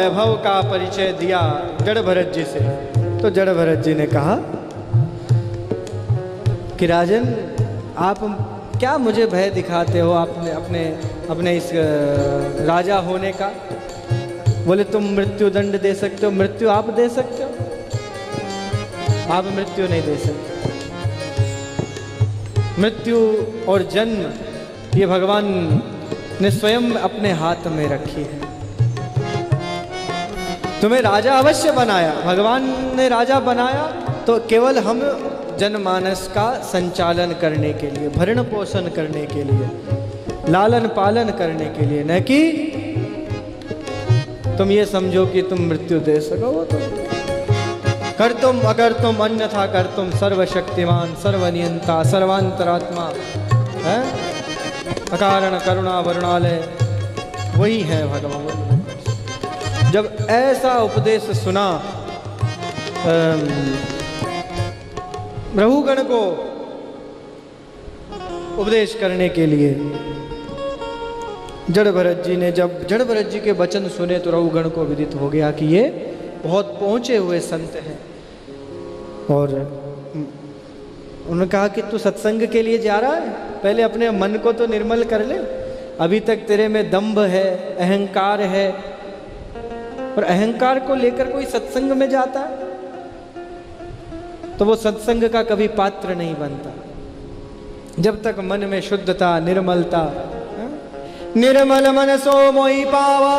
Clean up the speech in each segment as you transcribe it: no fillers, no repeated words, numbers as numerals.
वैभव का परिचय दिया जड़ भरत जी से, तो जड़ भरत जी ने कहा कि राजन, आप क्या मुझे भय दिखाते हो आपने अपने इस राजा होने का? बोले तुम मृत्यु दंड दे सकते हो, मृत्यु आप दे सकते हो? आप मृत्यु नहीं दे सकते। मृत्यु और जन्म ये भगवान ने स्वयं अपने हाथ में रखी है। तुम्हें राजा अवश्य बनाया, भगवान ने राजा बनाया तो केवल हम जनमानस का संचालन करने के लिए, भरण पोषण करने के लिए, लालन पालन करने के लिए, न कि तुम ये समझो कि तुम मृत्यु दे सको। वो तो कर तुम, अगर तुम अन्यथा कर तुम सर्वशक्तिमान सर्वनियंता सर्वांतरात्मा है, अकारण करुणा वरुणालय, वही है भगवान। जब ऐसा उपदेश सुना रघुगण को उपदेश करने के लिए, जड़ भरत जी ने जब जड़ भरत जी के वचन सुने तो रघुगण को विदित हो गया कि ये बहुत पहुंचे हुए संत हैं। और उन्होंने कहा कि तू सत्संग के लिए जा रहा है, पहले अपने मन को तो निर्मल कर ले। अभी तक तेरे में दंभ है, अहंकार है, और अहंकार को लेकर कोई सत्संग में जाता है तो वो सत्संग का कभी पात्र नहीं बनता। जब तक मन में शुद्धता, निर्मलता, निर्मल मन सो मोहि पावा,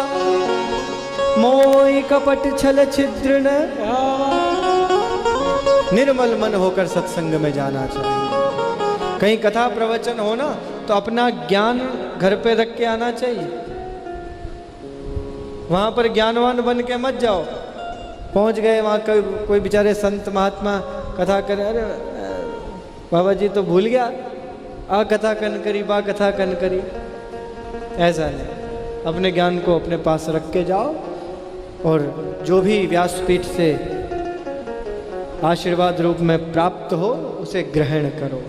मोहि कपट छल छिद्र न आवा। निर्मल मन होकर सत्संग में जाना चाहिए। कहीं कथा प्रवचन हो ना तो अपना ज्ञान घर पे रख के आना चाहिए। वहां पर ज्ञानवान बन के मत जाओ। पहुंच गए वहां कोई बेचारे संत महात्मा कथा करे, अरे बाबा जी तो भूल गया, आ कथा कन करी, बा कथा कन करी। ऐसा नहीं, अपने ज्ञान को अपने पास रख के जाओ और जो भी व्यासपीठ से आशीर्वाद रूप में प्राप्त हो उसे ग्रहण करो।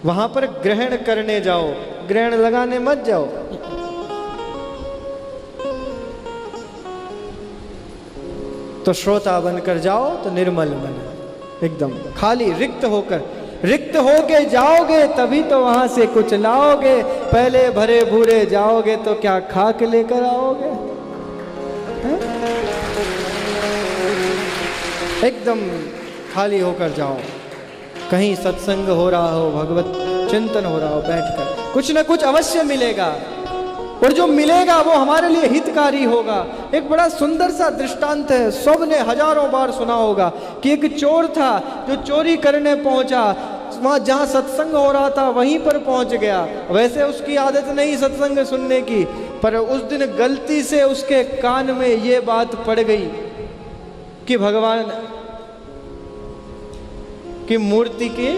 वहां पर ग्रहण करने जाओ, ग्रहण लगाने मत जाओ। तो श्रोता बनकर जाओ तो निर्मल मन, एकदम खाली रिक्त होके जाओगे तभी तो वहां से कुछ लाओगे। पहले भरे भूरे जाओगे तो क्या खाक लेकर आओगे? एकदम खाली होकर जाओ। कहीं सत्संग हो रहा हो, भगवत चिंतन हो रहा हो, बैठकर कुछ न कुछ अवश्य मिलेगा, और जो मिलेगा वो हमारे लिए हितकारी होगा। एक बड़ा सुंदर सा दृष्टांत है, सबने हजारों बार सुना होगा कि एक चोर था जो चोरी करने पहुंचा, वहां जहां सत्संग हो रहा था वहीं पर पहुंच गया। वैसे उसकी आदत नहीं सत्संग सुनने की, पर उस दिन गलती से उसके कान में ये बात पड़ गई कि भगवान की मूर्ति की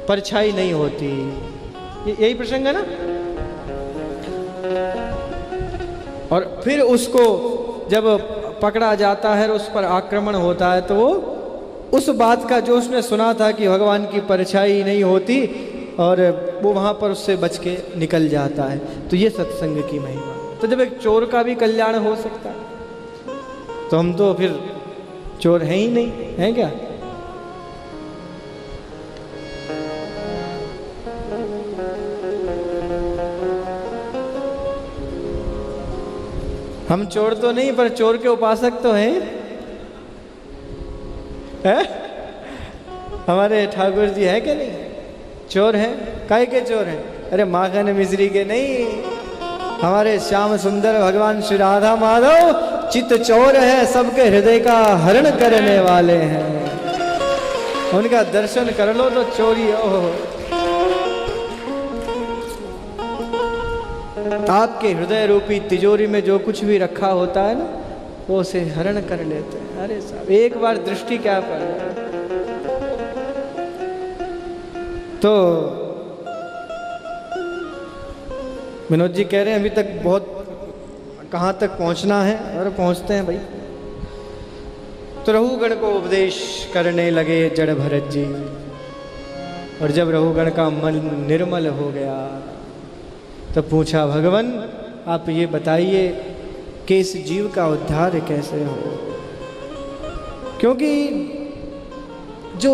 परछाई नहीं होती। यही प्रसंग है ना। और फिर उसको जब पकड़ा जाता है और उस पर आक्रमण होता है तो वो उस बात का जो उसने सुना था कि भगवान की परछाई नहीं होती, और वो वहाँ पर उससे बच के निकल जाता है। तो ये सत्संग की महिमा। तो जब एक चोर का भी कल्याण हो सकता है तो हम तो फिर चोर हैं ही नहीं, हैं क्या? हम चोर तो नहीं, पर चोर के उपासक तो हैं। है? हमारे ठाकुर जी है कि नहीं? चोर हैं। काहे के चोर हैं? अरे माखन मिश्री के नहीं, हमारे श्याम सुंदर भगवान श्री राधा माधव चित चोर है, सबके हृदय का हरण करने वाले हैं। उनका दर्शन कर लो तो चोरी। ओह, आपके हृदय रूपी तिजोरी में जो कुछ भी रखा होता है ना, वो उसे हरण कर लेते हैं। अरे साहब, एक बार दृष्टि क्या पर। तो विनोद जी कह रहे हैं अभी तक बहुत कहाँ तक पहुँचना है, और पहुँचते हैं भाई। तो रघुगण को उपदेश करने लगे जड़ भरत जी, और जब रघुगण का मन निर्मल हो गया तो पूछा, भगवान आप ये बताइए कि इस जीव का उद्धार कैसे हो, क्योंकि जो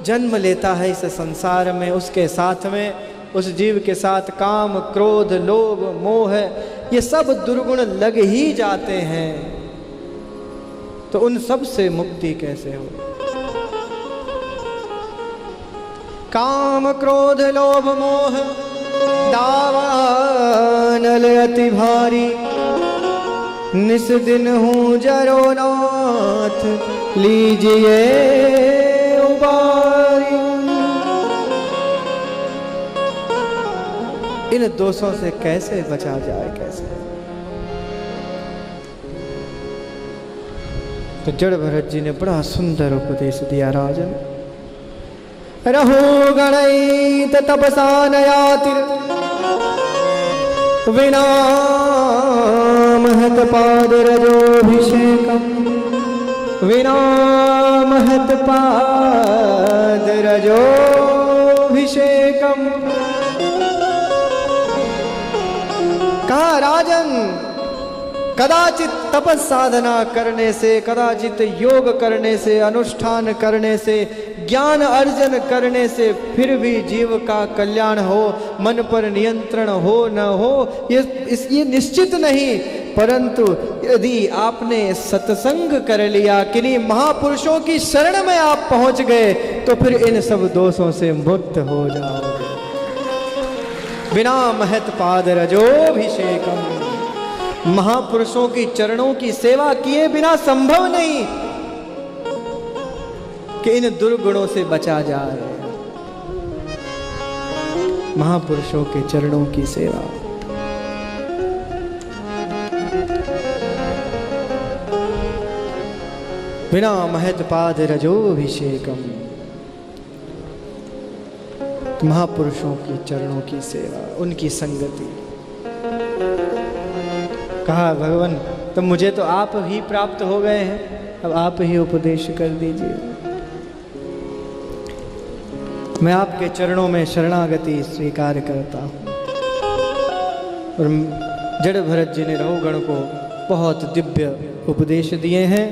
जन्म लेता है इस संसार में, उसके साथ में, उस जीव के साथ काम, क्रोध, लोभ, मोह, ये सब दुर्गुण लग ही जाते हैं। तो उन सब से मुक्ति कैसे हो? काम, क्रोध, लोभ, मोह दावानल अति भारी, निस दिन हूँ जरो नाथ लीजिए उबारी। इन दोषों से कैसे बचा जाए, कैसे? तो जड़ भरत जी ने बड़ा सुंदर उपदेश दिया। राजन रहो गणैत तपसा नयातिर, विना महत पाद रजोभिषेकम, विना महत पाद रजोभिषेकम। कहा राजन, कदाचित तपस साधना करने से, कदाचित योग करने से, अनुष्ठान करने से, ज्ञान अर्जन करने से फिर भी जीव का कल्याण हो, मन पर नियंत्रण हो न हो, ये निश्चित नहीं। परंतु यदि आपने सत्संग कर लिया, किन्हीं महापुरुषों की शरण में आप पहुंच गए, तो फिर इन सब दोषों से मुक्त हो जाओगे। बिना महत पाद रजोभिषेकम, महापुरुषों की चरणों की सेवा किए बिना संभव नहीं कि इन दुर्गुणों से बचा जाए। महापुरुषों के चरणों की सेवा। बिना महत पाद रजोभिषेकम, महापुरुषों की चरणों की सेवा, उनकी संगति। कहा भगवान, तो मुझे तो आप ही प्राप्त हो गए हैं, अब आप ही उपदेश कर दीजिए। मैं आपके चरणों में शरणागति स्वीकार करता हूँ। और जड़ भरत जी ने रहुगण को बहुत दिव्य उपदेश दिए हैं।